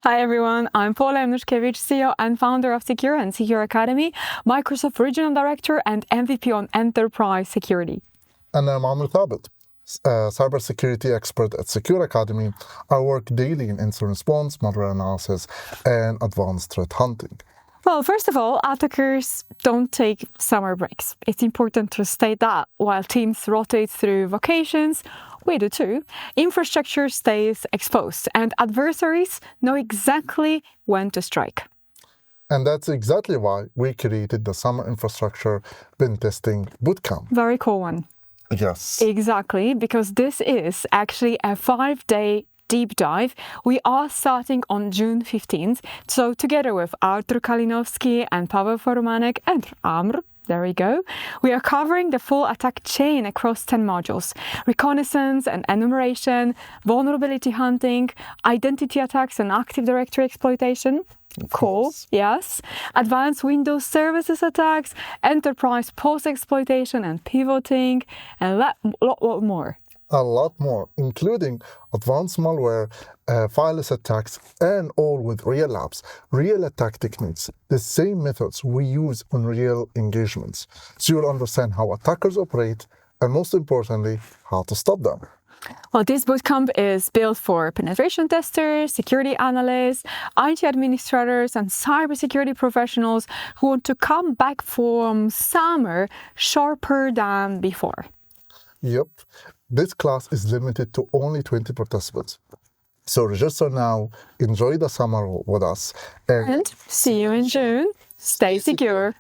Hi everyone, I'm Paula Januszkiewicz, CEO and founder of CQURE and CQURE Academy, Microsoft Regional Director and MVP on Enterprise Security. And I'm Amr Thabet, cybersecurity expert at CQURE Academy. I work daily in incident response, malware analysis, and advanced threat hunting. Well, first of all, attackers don't take summer breaks. It's important to state that while teams rotate through vacations, we do too. Infrastructure stays exposed and adversaries know exactly when to strike. And that's exactly why we created the Summer Infrastructure Pentesting Bootcamp. Very cool one. Yes. Exactly, because this is actually a 5-day deep dive. We are starting on June 15th. So together with Artur Kalinowski and Pavel Formánek and Amr, there we go, we are covering the full attack chain across 10 modules. Reconnaissance and enumeration, vulnerability hunting, identity attacks and Active Directory exploitation. Cool, yes. Advanced Windows services attacks, enterprise post-exploitation and pivoting, and a lot more. A lot more, including advanced malware, fileless attacks, and all with real labs, real attack techniques, the same methods we use on real engagements. So you'll understand how attackers operate, and most importantly, how to stop them. Well, this bootcamp is built for penetration testers, security analysts, IT administrators, and cybersecurity professionals who want to come back from summer sharper than before. Yep. This class is limited to only 20 participants. So register now, enjoy the summer with us, And see you in June. Stay secure.